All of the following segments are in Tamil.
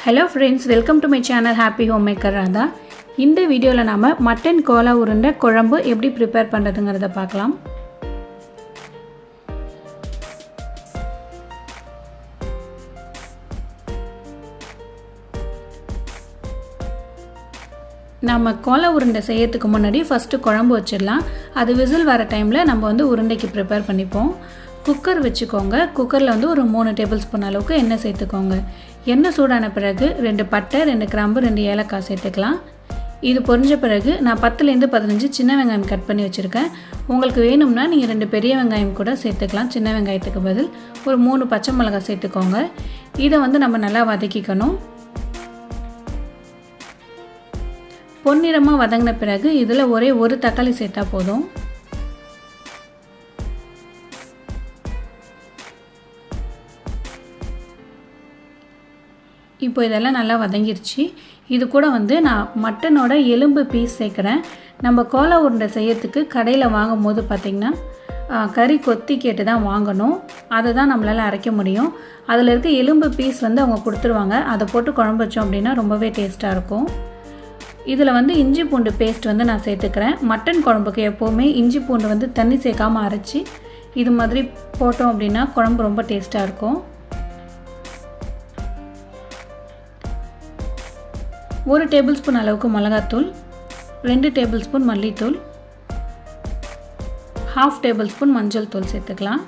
Hello friends, welcome to my channel happyhomemakerradha. இந்த வீடியோல நாம மட்டன் கோலா உருண்டை குழம்பு எப்படி prepare பண்றதுங்கறத பார்க்கலாம். நாம கோலா உருண்டை செய்யறதுக்கு முன்னாடி ஃபர்ஸ்ட் குழம்பு வச்சிடலாம். அது விசில் வர டைம்ல நம்ம வந்து உருண்டைக்கு prepare பண்ணிப்போம். குக்கர் வச்சுக்கோங்க. குக்கர்ல வந்து ஒரு 3 டேபிள்ஸ்பூன் அளவுக்கு எண்ணெய் சேர்த்துக்கோங்க. எண்ணெய் சூடான பிறகு 2 பட்டை, 2 கிராம்பு, 2 ஏலக்காய் சேர்த்துக்கலாம். இது பொரிஞ்ச பிறகு நான் 10 லிருந்து 15 சின்ன வெங்காயம் கட் பண்ணி வச்சிருக்கேன். உங்களுக்கு வேணும்னா நீங்க 2 பெரிய வெங்காயம் கூட சேர்த்துக்கலாம். சின்ன வெங்காயத்துக்கு பதில் ஒரு 3 பச்சை மிளகாய் சேர்த்துக்கோங்க. இத வந்து நம்ம நல்லா வதக்கிக்கணும். பொன்னிறமா வதங்கின பிறகு இதுல ஒரே ஒரு தக்காளி சேர்த்தா போதும். இப்போ இதெல்லாம் நல்லா வதங்கிருச்சு. இது கூட வந்து நான் மட்டனோட எலும்பு பீஸ் சேர்க்குறேன். நம்ம கோலா உருண்டை செய்யறதுக்கு கடையில் வாங்கும்போது பார்த்திங்கன்னா கறி கொத்தி கேட்டு தான் வாங்கணும். அதை தான் நம்மளால் அரைக்க முடியும். அதில் இருக்க எலும்பு பீஸ் வந்து அவங்க கொடுத்துருவாங்க. அதை போட்டு குழம்பு வச்சோம் அப்படின்னா ரொம்பவே டேஸ்ட்டாக இருக்கும். இதில் வந்து இஞ்சி பூண்டு பேஸ்ட் வந்து நான் சேர்த்துக்கிறேன். மட்டன் குழம்புக்கு எப்போவுமே இஞ்சி பூண்டு வந்து தண்ணி சேர்க்காமல் அரைச்சி இது மாதிரி போட்டோம் அப்படின்னா குழம்பு ரொம்ப டேஸ்ட்டாக இருக்கும். 1 டேபிள்ஸ்பூன் அளவுக்கு மிளகாத்தூள், 2 டேபிள்ஸ்பூன் மல்லித்தூள், 1/2 டேபிள்ஸ்பூன் மஞ்சள் தூள் சேர்த்துக்கலாம்.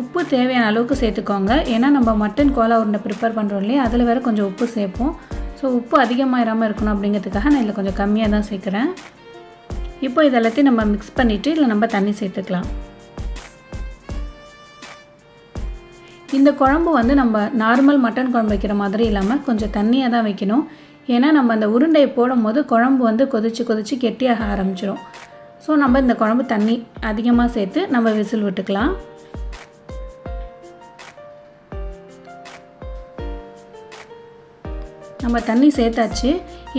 உப்பு தேவையான அளவுக்கு சேர்த்துக்கோங்க. ஏன்னா நம்ம மட்டன் கோலா உருண்டை ப்ரிப்பேர் பண்ணுறோம் இல்லையா, அதில் வேறு கொஞ்சம் உப்பு சேர்ப்போம். ஸோ உப்பு அதிகமாகிடாமல் இருக்கணும் அப்படிங்கிறதுக்காக நான் இதில் கொஞ்சம் கம்மியாக தான் சேர்க்குறேன். இப்போ இதெல்லாத்தையும் நம்ம மிக்ஸ் பண்ணிவிட்டு இல்லை நம்ம தண்ணி சேர்த்துக்கலாம். இந்த குழம்பு வந்து நம்ம நார்மல் மட்டன் குழம்பு வைக்கிற மாதிரி இல்லாமல் கொஞ்சம் தண்ணியாக தான் வைக்கணும். ஏன்னா நம்ம அந்த உருண்டையை போடும்போது குழம்பு வந்து கொதிச்சு கெட்டியாக ஆரம்பிச்சிடும். ஸோ நம்ம இந்த குழம்பு தண்ணி அதிகமாக சேர்த்து நம்ம விசில் விட்டுக்கலாம். நம்ம தண்ணி சேர்த்தாச்சு.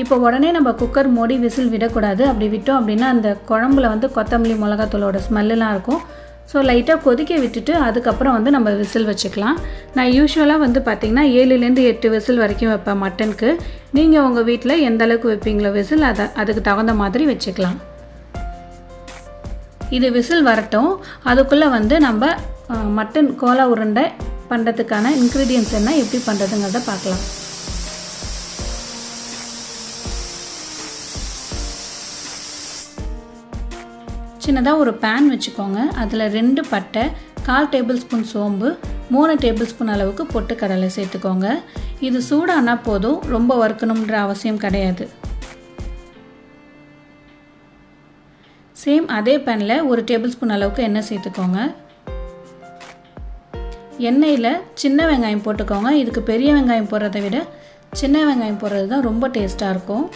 இப்போ உடனே நம்ம குக்கர் மூடி விசில் விடக்கூடாது. அப்படி விட்டோம் அப்படின்னா அந்த குழம்புல வந்து கொத்தமல்லி மிளகாத்தூளோட ஸ்மெல்லாம் இருக்கும். ஸோ லைட்டாக கொதிக்க விட்டுட்டு அதுக்கப்புறம் வந்து நம்ம விசில் வச்சுக்கலாம். நான் யூஸ்வலாக வந்து பார்த்திங்கன்னா 7லேருந்து 8 விசில் வரைக்கும் வைப்பேன் மட்டனுக்கு. நீங்கள் உங்கள் வீட்டில் எந்த அளவுக்கு வைப்பீங்களோ விசில் அதுக்கு தகுந்த மாதிரி வச்சுக்கலாம். இது விசில் வரட்டும். அதுக்குள்ளே வந்து நம்ம மட்டன் கோலா உருண்டை பண்ணுறதுக்கான இன்க்ரீடியன்ஸ் என்ன, எப்படி பண்ணுறதுங்கிறத பார்க்கலாம். சின்னதாக ஒரு பேன் வச்சுக்கோங்க. அதில் 2 பட்டை, 1/4 டேபிள்ஸ்பூன் சோம்பு, 3 டேபிள்ஸ்பூன் அளவுக்கு பொட்டுக்கடலை சேர்த்துக்கோங்க. இது சூடானா போதும், ரொம்ப வறுக்கணுன்ற அவசியம் கிடையாது. சேம் அதே பேனில் 1 டேபிள்ஸ்பூன் அளவுக்கு எண்ணெய் சேர்த்துக்கோங்க. எண்ணெயில் சின்ன வெங்காயம் போட்டுக்கோங்க. இதுக்கு பெரிய வெங்காயம் போடுறதை விட சின்ன வெங்காயம் போடுறது தான் ரொம்ப டேஸ்ட்டாக இருக்கும்.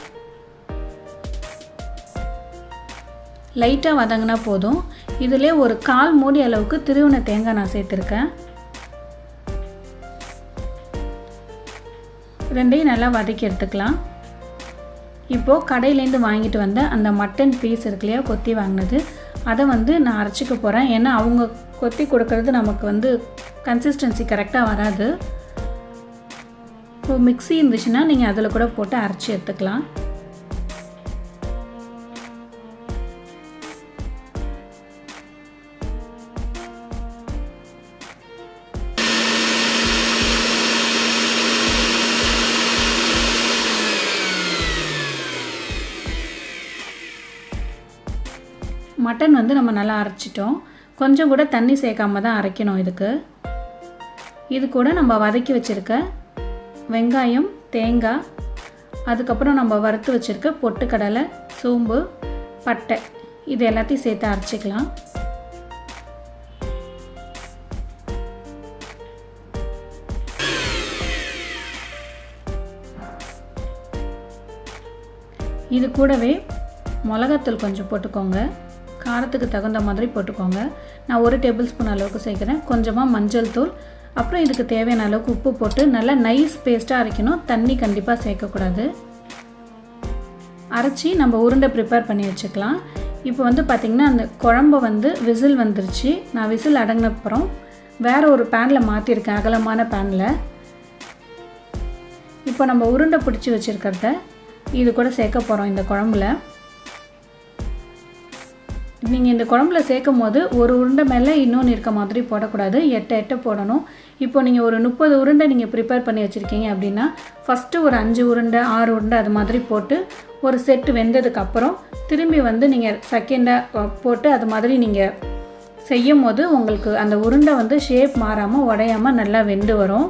லைட்டாக வதங்கினா போதும். இதிலே ஒரு 1/4 மூடி அளவுக்கு திருவின தேங்காய் நான் சேர்த்துருக்கேன். ரெண்டையும் நல்லா வதக்கி எடுத்துக்கலாம். இப்போது கடையிலேருந்து வாங்கிட்டு வந்த அந்த மட்டன் பீஸ் இருக்கு இல்லையா, கொத்தி வாங்கினது, அதை வந்து நான் அரைச்சிக்க போகிறேன். ஏன்னா அவங்க கொத்தி கொடுக்கறது நமக்கு வந்து கன்சிஸ்டன்சி கரெக்டாக வராது. இப்போ மிக்ஸி இருந்துச்சுன்னா நீங்கள் அதில் கூட போட்டு அரைச்சி எடுத்துக்கலாம். மட்டன் வந்து நம்ம நல்லா அரைச்சிட்டோம். கொஞ்சம் கூட தண்ணி சேர்க்காம தான் அரைக்கணும். இது கூட நம்ம வதக்கி வச்சுருக்க வெங்காயம், தேங்காய், அதுக்கப்புறம் நம்ம வறுத்து வச்சுருக்க பொட்டுக்கடலை, சோம்பு, பட்டை, இது எல்லாத்தையும் சேர்த்து அரைச்சிக்கலாம். இது கூடவே மிளகாத்தூள் கொஞ்சம் போட்டுக்கோங்க. காரத்துக்கு தகுந்த மாதிரி போட்டுக்கோங்க. நான் 1 டேபிள்ஸ்பூன் அளவுக்கு சேர்க்குறேன். கொஞ்சமாக மஞ்சள் தூள், அப்புறம் இதுக்கு தேவையான அளவுக்கு உப்பு போட்டு நல்லா நைஸ் பேஸ்ட்டாக அரைக்கணும். தண்ணி கண்டிப்பாக சேர்க்கக்கூடாது. அரைச்சி நம்ம உருண்டை ப்ரிப்பேர் பண்ணி வச்சுக்கலாம். இப்போ வந்து பார்த்திங்கன்னா அந்த குழம்பு வந்து விசில் வந்துருச்சு. நான் விசில் அடங்கினப்புறம் வேறு ஒரு பேனில் மாற்றிருக்கேன், அகலமான பேனில். இப்போ நம்ம உருண்டை பிடிச்சி வச்சுருக்கிறத இது கூட சேர்க்க போகிறோம் இந்த குழம்புல. நீங்கள் இந்த குழம்புல சேர்க்கும் போது ஒரு உருண்டை மேலே இன்னொன்று இருக்க மாதிரி போடக்கூடாது, 8 போடணும். இப்போ நீங்கள் ஒரு 30 உருண்டை நீங்கள் ப்ரிப்பேர் பண்ணி வச்சுருக்கீங்க அப்படின்னா ஃபஸ்ட்டு ஒரு 5 உருண்டை 6 உருண்டை அது மாதிரி போட்டு ஒரு செட்டு வெந்ததுக்கப்புறம் திரும்பி வந்து நீங்கள் செகண்டாக போட்டு அது மாதிரி நீங்கள் செய்யும் போது உங்களுக்கு அந்த உருண்டை வந்து ஷேப் மாறாமல் உடையாமல் நல்லா வெந்து வரும்.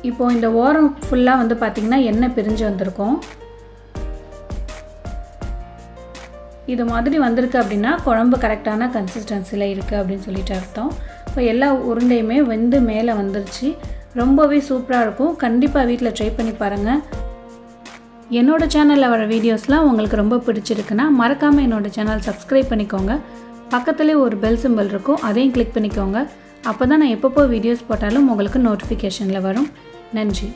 இப்போது இந்த ஓரம் ஃபுல்லாக வந்து பார்த்திங்கன்னா எண்ணெய் பிரிஞ்சு வந்திருக்கும். இது மாதிரி வந்திருக்கு அப்படின்னா குழம்பு கரெக்டான கன்சிஸ்டன்சியில் இருக்குது அப்படின்னு சொல்லிட்டு அர்த்தம். இப்போ எல்லா உருண்டையுமே வெந்து மேலே வந்துருச்சு. ரொம்பவே சூப்பராக இருக்கும். கண்டிப்பாக வீட்டில் ட்ரை பண்ணி பாருங்கள். என்னோடய சேனலில் வர வீடியோஸ்லாம் உங்களுக்கு ரொம்ப பிடிச்சிருக்குன்னா மறக்காமல் என்னோடய சேனல் சப்ஸ்கிரைப் பண்ணிக்கோங்க. பக்கத்துலேயே ஒரு பெல் சிம்பிள் இருக்கும், அதையும் கிளிக் பண்ணிக்கோங்க. அப்போ தான் நான் எப்பப்போ வீடியோஸ் போட்டாலும் உங்களுக்கு நோட்டிஃபிகேஷனில் வரும். நன்றி.